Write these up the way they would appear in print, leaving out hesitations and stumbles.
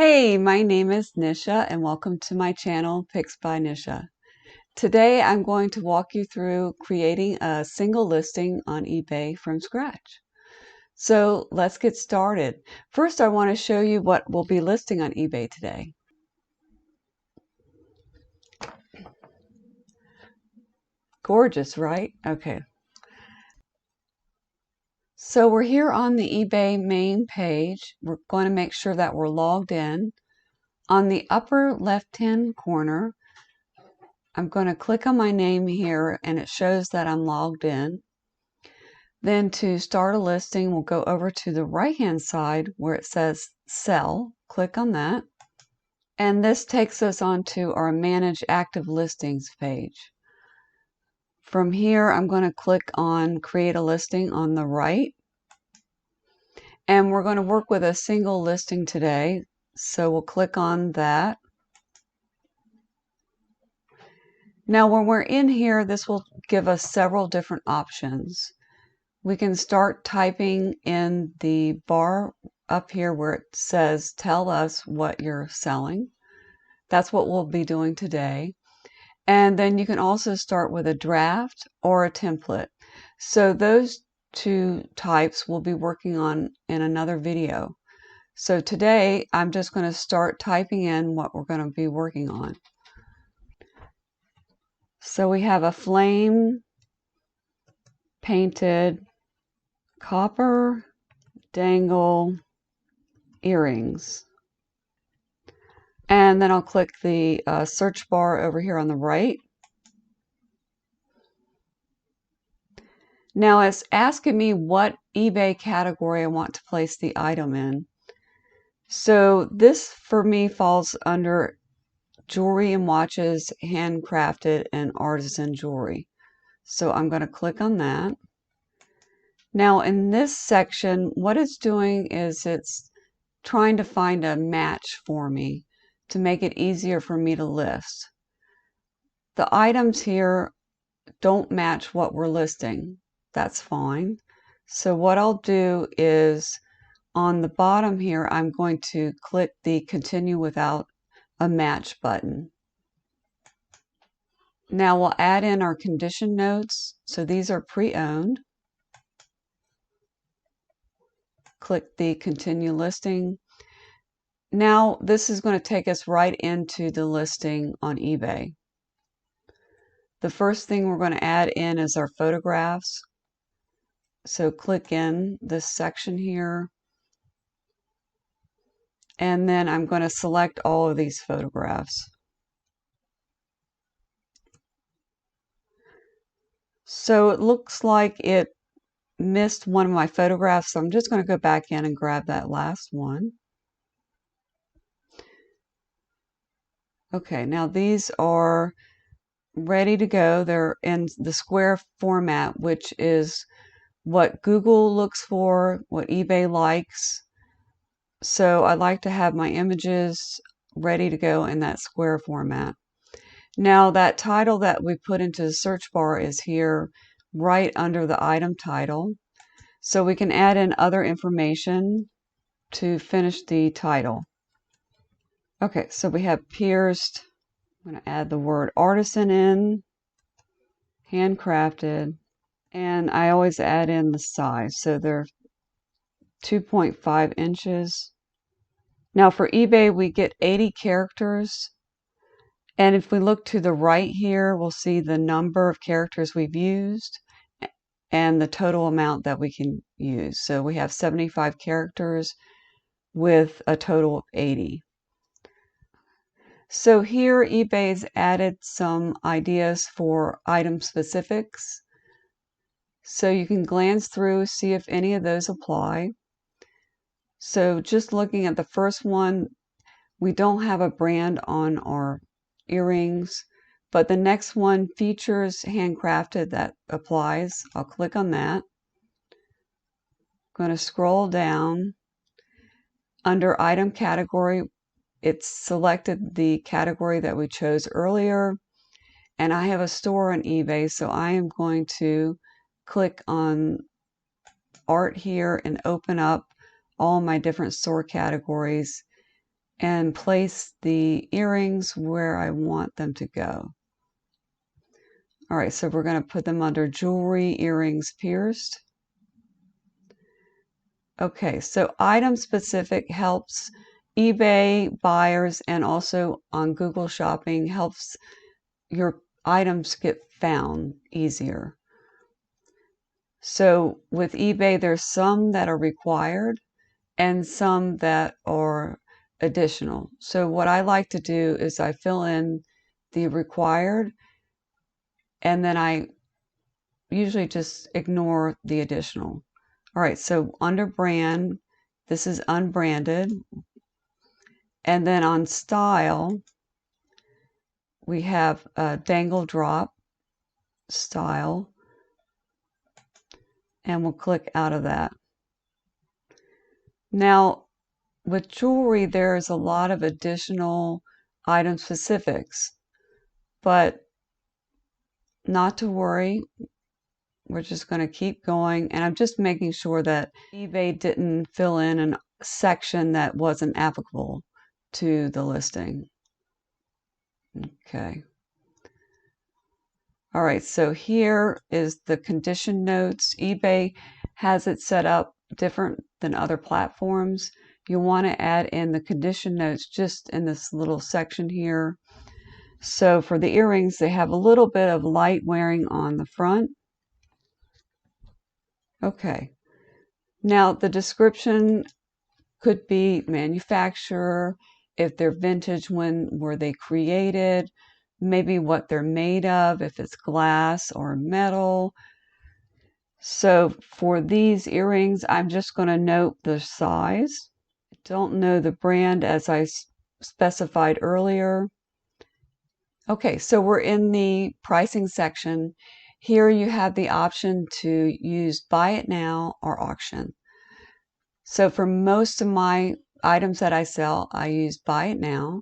Hey, my name is Nisha and welcome to my channel, Picks by Nisha. Today I'm going to walk you through creating a single listing on eBay from scratch. So let's get started. First, I want to show you what we'll be listing on eBay today. Gorgeous, right? Okay. So we're here on the eBay main page. We're going to make sure that we're logged in. On the upper left-hand corner, I'm going to click on my name here and it shows that I'm logged in. Then to start a listing, we'll go over to the right-hand side where it says Sell. Click on that. And this takes us onto our Manage Active Listings page. From here, I'm going to click on Create a Listing on the right. And we're going to work with a single listing today. So we'll click on that. Now, when we're in here, this will give us several different options. We can start typing in the bar up here where it says, tell us what you're selling. That's what we'll be doing today. And then you can also start with a draft or a template. So those two types we'll be working on in another video. So today I'm just going to start typing in what we're going to be working on. So we have a flame painted copper dangle earrings. And then I'll click the search bar over here on the right. Now it's asking me what eBay category I want to place the item in. So this for me falls under jewelry and watches, handcrafted and artisan jewelry. So I'm going to click on that. Now in this section, what it's doing is it's trying to find a match for me to make it easier for me to list. The items here don't match what we're listing. That's fine. So what I'll do is on the bottom here, I'm going to click the Continue Without a Match button. Now we'll add in our condition notes. So these are pre-owned. Click the Continue Listing. Now this is going to take us right into the listing on eBay. The first thing we're going to add in is our photographs. So click in this section here. And then I'm going to select all of these photographs. So it looks like it missed one of my photographs, so I'm just going to go back in and grab that last one. Okay, now these are ready to go. They're in the square format, which is what Google looks for, what eBay likes. So I like to have my images ready to go in that square format. Now that title that we put into the search bar is here right under the item title. So we can add in other information to finish the title. Okay, so we have pierced. I'm going to add the word artisan in, handcrafted, and I always add in the size. So they're 2.5 inches. Now for eBay, we get 80 characters. And if we look to the right here, we'll see the number of characters we've used and the total amount that we can use. So we have 75 characters with a total of 80. So here eBay's added some ideas for item specifics. So you can glance through, see if any of those apply. So just looking at the first one, we don't have a brand on our earrings, but the next one features handcrafted. That applies. I'll click on that. I'm going to scroll down. Under item category, it's selected the category that we chose earlier, and I have a store on eBay, so I am going to click on art here and open up all my different store categories. and place the earrings where I want them to go. All right, so we're going to put them under jewelry, earrings, pierced. Okay, so item specific helps eBay buyers, and also on Google Shopping helps your items get found easier. So with eBay, there's some that are required and some that are additional. So what I like to do is I fill in the required, and then I usually just ignore the additional. All right, so under brand, this is unbranded. And then on style, we have a dangle drop style, and we'll click out of that. Now, with jewelry, there's a lot of additional item specifics, but not to worry. We're just going to keep going, and I'm just making sure that eBay didn't fill in a section that wasn't applicable to the listing. Okay. All right, so here is the condition notes. eBay has it set up different than other platforms. You want to add in the condition notes just in this little section here. So for the earrings, they have a little bit of light wearing on the front. Okay. Now the description could be manufacturer, if they're vintage, when were they created, maybe what they're made of, if it's glass or metal. So for these earrings, I'm just going to note the size. I don't know the brand as I specified earlier. Okay, so we're in the pricing section. Here you have the option to use buy it now or auction. So for most of my items that I sell, I use buy it now.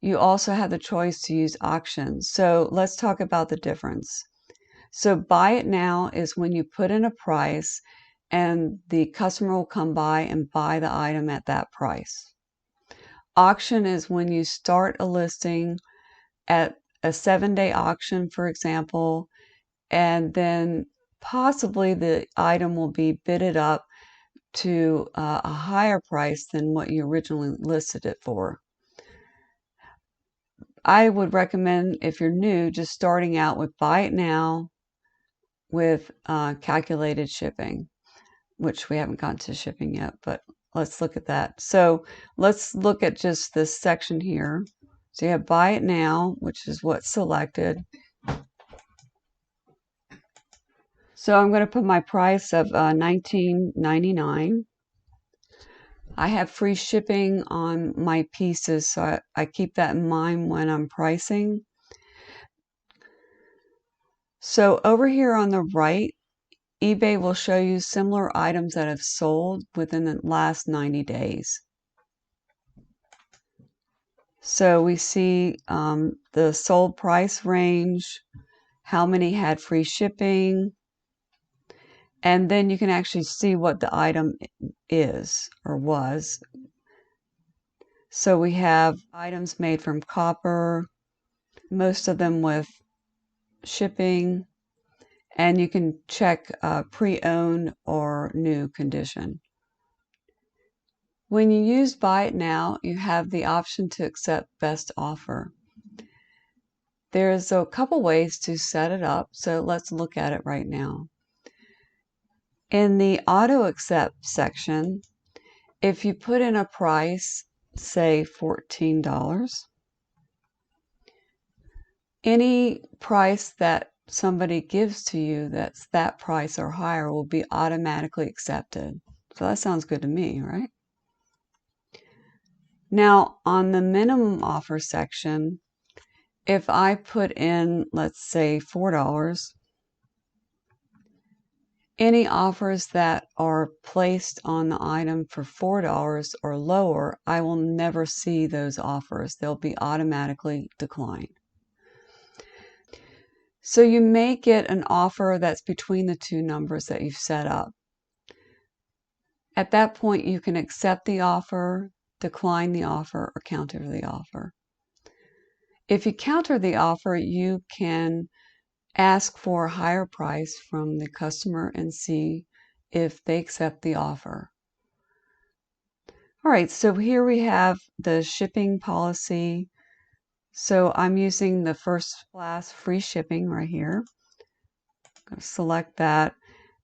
You also have the choice to use auction. So let's talk about the difference. So buy it now is when you put in a price and the customer will come by and buy the item at that price. Auction is when you start a listing at a 7-day auction, for example, and then possibly the item will be bidded up to a higher price than what you originally listed it for. I would recommend, if you're new, just starting out with buy it now with calculated shipping, which we haven't gotten to shipping yet, but let's look at that. So let's look at just this section here. So you have buy it now, which is what's selected. So I'm going to put my price of $19.99. I have free shipping on my pieces, so I keep that in mind when I'm pricing. So over here on the right, eBay will show you similar items that have sold within the last 90 days. So we see the sold price range, how many had free shipping, and then you can actually see what the item is or was. So we have items made from copper, most of them with shipping, and you can check pre-owned or new condition. When you use buy it now, you have the option to accept best offer. There's a couple ways to set it up, so let's look at it right now. In the auto accept section, if you put in a price, say $14, any price that somebody gives to you that's that price or higher will be automatically accepted. So that sounds good to me, right? Now, on the minimum offer section, if I put in, let's say, $4, any offers that are placed on the item for $4 or lower, I will never see those offers. They'll be automatically declined. So you may get an offer that's between the two numbers that you've set up. At that point, you can accept the offer, decline the offer or counter the offer. If you counter the offer, you can ask for a higher price from the customer and see if they accept the offer. All right, so here we have the shipping policy. So I'm using the first class free shipping right here. I'm going to select that.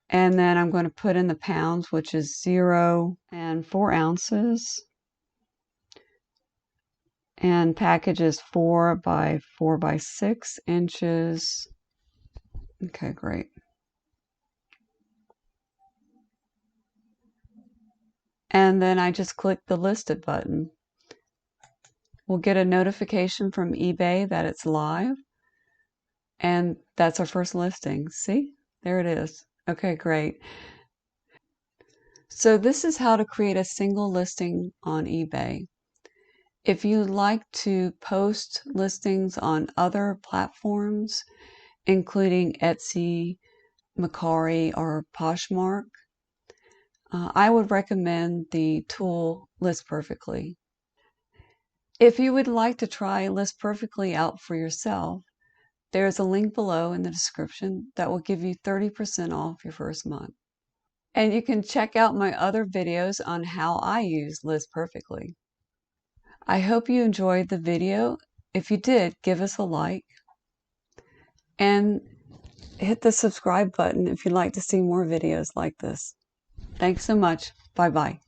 And then I'm going to put in the pounds, which is 0 and 4 ounces. And package is 4 by 4 by 6 inches. Okay, great. And then I just click the listed button. We'll get a notification from eBay that it's live. And that's our first listing. See? There it is. Okay, great. So this is how to create a single listing on eBay. If you'd like to post listings on other platforms, including Etsy, Mercari, or Poshmark, I would recommend the tool List Perfectly. If you would like to try List Perfectly out for yourself, there's a link below in the description that will give you 30% off your first month. And you can check out my other videos on how I use List Perfectly. I hope you enjoyed the video. If you did, give us a like and hit the subscribe button if you'd like to see more videos like this. Thanks so much. Bye-bye.